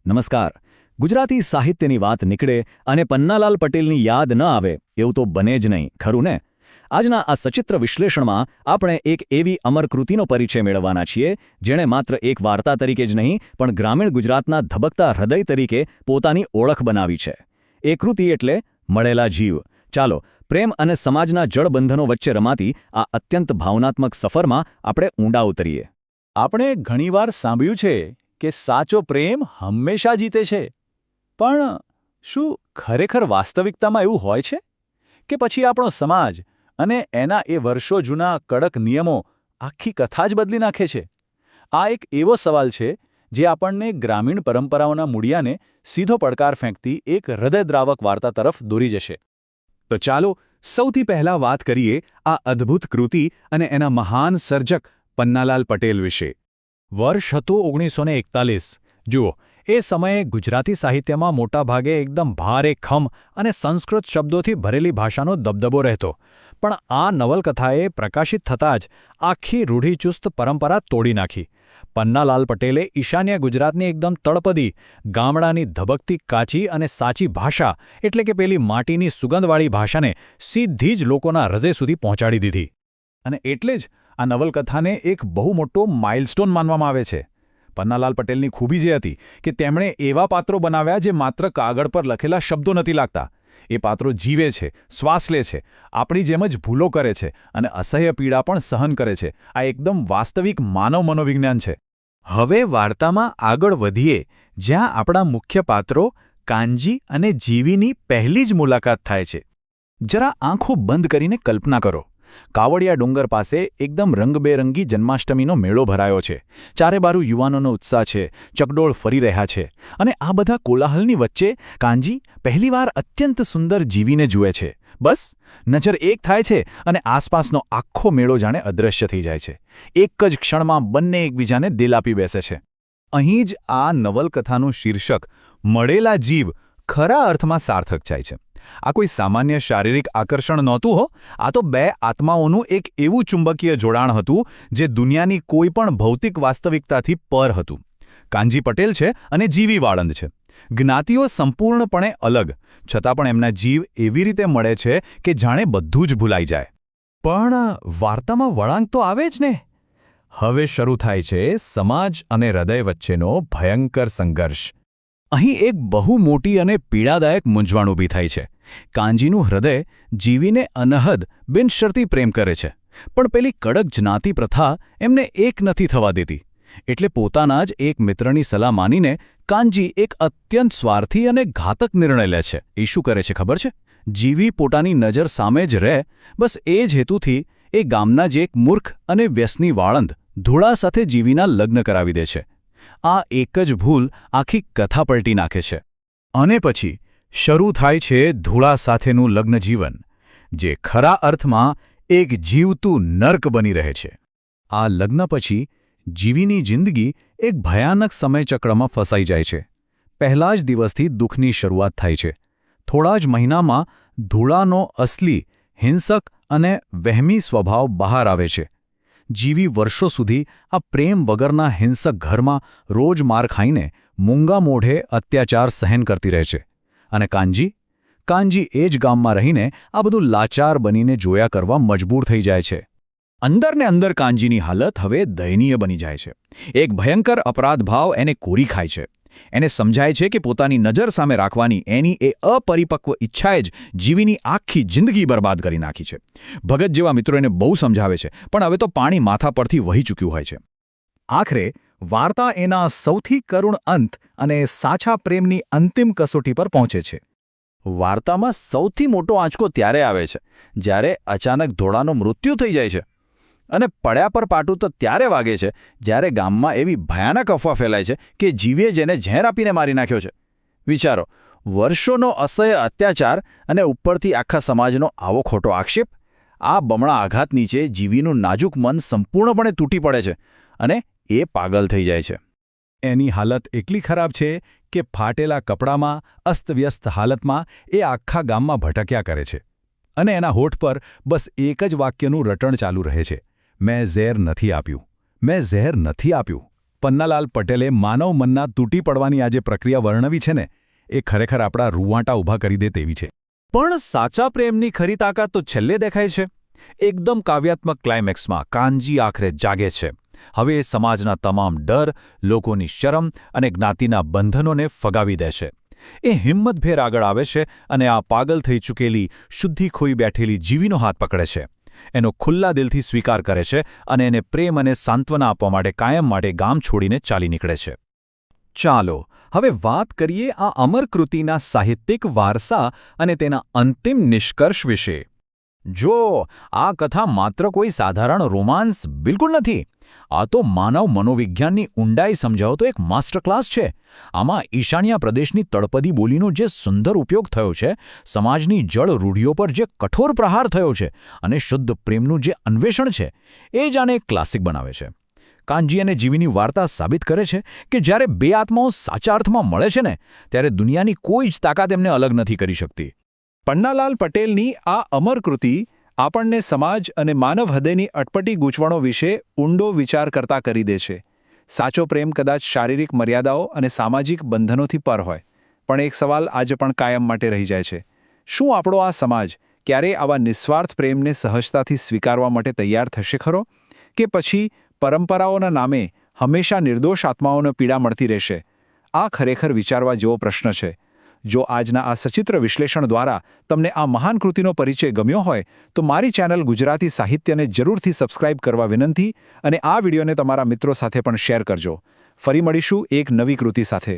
નમસ્કાર. ગુજરાતી સાહિત્યની વાત નીકળે અને પન્નાલાલ પટેલની યાદ ન આવે એવું તો બને જ નહીં, ખરું ને? આજના આ સચિત્ર વિશ્લેષણમાં આપણે એક એવી અમર કૃતિનો પરિચય મેળવવાના છીએ જેણે માત્ર એક વાર્તા તરીકે જ નહીં પણ ગ્રામીણ ગુજરાતના ધબકતા હૃદય તરીકે પોતાની ઓળખ બનાવી છે. એ કૃતિ એટલે મળેલા જીવ. ચાલો પ્રેમ અને સમાજના જળબંધનો વચ્ચે રમાતી આ અત્યંત ભાવનાત્મક સફરમાં આપણે ઊંડા ઉતરીએ. આપણે ઘણીવાર સાંભળ્યું છે કે સાચો પ્રેમ હંમેશા જીતે છે, પણ શું ખરેખર વાસ્તવિકતામાં એવું હોય છે કે પછી આપણો સમાજ અને એના એ વર્ષો જૂના કડક નિયમો આખી કથા જ બદલી નાખે છે? આ એક એવો સવાલ છે જે આપણને ગ્રામીણ પરંપરાઓના મૂળિયાને સીધો પડકાર ફેંકતી એક હૃદયદ્રાવક વાર્તા તરફ દોરી જશે. તો ચાલો સૌથી પહેલા વાત કરીએ આ અદ્ભુત કૃતિ અને એના મહાન સર્જક પન્નાલાલ પટેલ વિશે. વર્ષ હતું 1941. જુઓ, એ સમયે ગુજરાતી સાહિત્યમાં મોટાભાગે એકદમ ભારેખમ અને સંસ્કૃત શબ્દોથી ભરેલી ભાષાનો દબદબો રહેતો. પણ આ નવલકથાએ પ્રકાશિત થતાં જ આખી રૂઢિચુસ્ત પરંપરા તોડી નાખી. પન્નાલાલ પટેલે ઈશાન્ય ગુજરાતની એકદમ તળપદી, ગામડાની ધબકતી કાચી અને સાચી ભાષા એટલે કે પેલી માટીની સુગંધવાળી ભાષાને સીધી જ લોકોના હૃદય સુધી પહોંચાડી દીધી. અને એટલે જ આ નવલકથાને એક બહુ મોટો માઇલસ્ટોન માનવામાં આવે છે. પન્નાલાલ પટેલની ખૂબી જે હતી કે તેમણે એવા પાત્રો બનાવ્યા જે માત્ર કાગળ પર લખેલા શબ્દો નથી લાગતા. એ પાત્રો જીવે છે, શ્વાસ લે છે, આપણી જેમ જ ભૂલો કરે છે અને અસહ્ય પીડા પણ સહન કરે છે. આ એકદમ વાસ્તવિક માનવ મનોવિજ્ઞાન છે. હવે વાર્તામાં આગળ વધીએ, જ્યાં આપણા મુખ્ય પાત્રો કાનજી અને જીવીની પહેલી જ મુલાકાત થાય છે. જરા આંખો બંધ કરીને કલ્પના કરો. કાવડિયા ડુંગર પાસે એકદમ રંગબેરંગી જન્માષ્ટમીનો મેળો ભરાયો છે. ચારે બાજુ યુવાનોનો ઉત્સાહ છે, ચકડોળ ફરી રહ્યા છે. અને આ બધા કોલાહલની વચ્ચે કાનજી પહેલીવાર અત્યંત સુંદર જીવીને જુએ છે. બસ નજર એક થાય છે અને આસપાસનો આખો મેળો જાણે અદૃશ્ય થઈ જાય છે. એક જ ક્ષણમાં બંને એકબીજાને દિલ આપી બેસે છે. અહીં જ આ નવલકથાનું શીર્ષક મળેલા જીવ ખરા અર્થમાં સાર્થક થાય છે. આ કોઈ સામાન્ય શારીરિક આકર્ષણ નહોતું હો. આ તો બે આત્માઓનું એક એવું ચુંબકીય જોડાણ હતું જે દુનિયાની કોઈ પણ ભૌતિક વાસ્તવિકતાથી પર હતું. કાનજી પટેલ છે અને જીવી વાળંદ છે. જ્ઞાતિઓ સંપૂર્ણપણે અલગ, છતાં પણ એમના જીવ એવી રીતે મળે છે કે જાણે બધું જ ભૂલાઈ જાય. પણ વાર્તામાં વળાંક તો આવે જ ને. હવે શરૂ થાય છે સમાજ અને હૃદય વચ્ચેનો ભયંકર સંઘર્ષ. અહીં એક બહુ મોટી અને પીડાદાયક મૂંઝવણ ઊભી થાય છે. કાનજીનું હૃદય જીવીને અનહદ બિનશરતી પ્રેમ કરે છે, પણ પેલી કડક જ્ઞાતિ પ્રથા એમને એક નથી થવા દેતી. એટલે પોતાના જ એક મિત્રની સલાહ માનીને કાનજી એક અત્યંત સ્વાર્થી અને ઘાતક નિર્ણય લે છે. એ શું કરે છે ખબર છે? જીવી પોતાની નજર સામે જ રહે, બસ એ જ હેતુથી એ ગામના જ એક મૂર્ખ અને વ્યસની વાળંદ ધૂળા સાથે જીવીના લગ્ન કરાવી દે છે. આ એક જ ભૂલ આખી કથા પલટી નાખે છે. અને પછી શરૂ થાય છે ધૂળા સાથેનું લગ્ન જીવન, જે ખરા અર્થમાં એક જીવતું નર્ક બની રહે છે. આ લગ્ન પછી જીવીની જિંદગી એક ભયાનક સમયચક્રમાં ફસાઈ જાય છે. પહેલા જ દિવસથી દુઃખની શરૂઆત થાય છે. થોડા જ મહિનામાં ધૂળાનો અસલી, હિંસક અને વહેમી સ્વભાવ બહાર આવે છે. જીવી વર્ષો સુધી આ પ્રેમ વગરના હિંસક ઘરમાં રોજ માર ખાઈને મૂંગા મોઢે અત્યાચાર સહન કરતી રહે છે. અને કાનજી એ જ ગામમાં રહીને આ બધું લાચાર બનીને જોયા કરવા મજબૂર થઈ જાય છે. અંદરને અંદર કાનજીની હાલત હવે દયનીય બની જાય છે. એક ભયંકર અપરાધભાવ એને કોરી ખાય છે. એને સમજાય છે કે પોતાની નજર સામે રાખવાની એની એ અપરિપક્વ ઈચ્છાએ જ જીવીની આખી જિંદગી બરબાદ કરી નાખી છે. ભગત જેવા મિત્રો એને બહુ સમજાવે છે, પણ હવે તો પાણી માથા પરથી વહી ચૂક્યું હોય છે. આખરે વાર્તા એના સૌથી કરુણ અંત અને સાચા પ્રેમની અંતિમ કસોટી પર પહોંચે છે. વાર્તામાં સૌથી મોટો આંચકો ત્યારે આવે છે જ્યારે અચાનક ધોળાનું મૃત્યુ થઈ જાય છે. અને પડ્યા પર પાટું તો ત્યારે વાગે છે જ્યારે ગામમાં એવી ભયાનક અફવા ફેલાય છે કે જીવીએ જેને ઝેર આપીને મારી નાખ્યો છે. વિચારો, વર્ષોનો અસહ્ય અત્યાચાર અને ઉપરથી આખા સમાજનો આવો ખોટો આક્ષેપ. આ બમણા આઘાત નીચે જીવીનું નાજુક મન સંપૂર્ણપણે તૂટી પડે છે અને એ પાગલ થઈ જાય છે. એની હાલત એટલી ખરાબ છે કે ફાટેલા કપડામાં, અસ્તવ્યસ્ત હાલતમાં એ આખા ગામમાં ભટક્યા કરે છે. અને એના હોઠ પર બસ એક જ વાક્યનું રટણ ચાલુ રહે છે: મેં ઝેર નથી આપ્યું, મેં ઝેર નથી આપ્યું. પન્નાલાલ પટેલે માનવ મનના તૂટી પડવાની આ જે પ્રક્રિયા વર્ણવી છે ને એ ખરેખર આપણા રૂવાંટા ઊભા કરી દે તેવી છે. પણ સાચા પ્રેમની ખરી તાકાત તો છેલ્લે દેખાય છે. એકદમ કાવ્યાત્મક ક્લાઇમેક્સમાં કાનજી આખરે જાગે છે. હવે એ સમાજના તમામ ડર, લોકોની શરમ અને જ્ઞાતિના બંધનોને ફગાવી દે છે. એ હિંમતભેર આગળ આવે છે અને આ પાગલ થઈ ચૂકેલી, શુદ્ધિ ખોઈ બેઠેલી જીવીનો હાથ પકડે છે. એનો ખુલ્લા દિલથી સ્વીકાર કરે છે અને એને પ્રેમ અને સાંત્વના આપવા માટે કાયમ માટે ગામ છોડીને ચાલી નીકળે છે. ચાલો હવે વાત કરીએ આ અમર કૃતિના સાહિત્યિક વારસા અને તેના અંતિમ નિષ્કર્ષ વિશે. જો આ કથા માત્ર કોઈ સાધારણ રોમાન્સ બિલકુલ નથી. આ તો માનવ મનોવિજ્ઞાનની ઊંડાઈ સમજાવતો એક માસ્ટર ક્લાસ છે. આમાં ઈશાન્યા પ્રદેશની તળપદી બોલીનો જે સુંદર ઉપયોગ થયો છે, સમાજની જળ રૂઢિઓ પર જે કઠોર પ્રહાર થયો છે અને શુદ્ધ પ્રેમનું જે અન્વેષણ છે, એ જ આને એક ક્લાસિક બનાવે છે. કાનજી અને જીવીની વાર્તા સાબિત કરે છે કે જ્યારે બે આત્માઓ સાચા અર્થમાં મળે છે ને, ત્યારે દુનિયાની કોઈ જ તાકાત એમને અલગ નથી કરી શકતી. પન્નાલાલ પટેલની આ અમર કૃતિ આપણને સમાજ અને માનવ હૃદયની અટપટી ગૂંચવણો વિશે ઊંડો વિચાર કરતા કરી દે છે. સાચો પ્રેમ કદાચ શારીરિક મર્યાદાઓ અને સામાજિક બંધનોથી પર હોય, પણ એક સવાલ આજે પણ કાયમ માટે રહી જાય છે. શું આપણો આ સમાજ ક્યારેય આવા નિસ્વાર્થ પ્રેમને સહજતાથી સ્વીકારવા માટે તૈયાર થશે ખરો? કે પછી પરંપરાઓના નામે હંમેશા નિર્દોષ આત્માઓને પીડા મળતી રહેશે? આ ખરેખર વિચારવા જેવો પ્રશ્ન છે. જો આજના આ સચિત્ર વિશ્લેષણ દ્વારા તમને આ મહાન કૃતિનો પરિચય ગમ્યો હોય તો મારી ચેનલ ગુજરાતી સાહિત્યને જરૂરથી સબસ્ક્રાઇબ કરવા વિનંતી અને આ વિડીયોને તમારા મિત્રો સાથે પણ શેર કરજો. ફરી મળીશું એક નવી કૃતિ સાથે.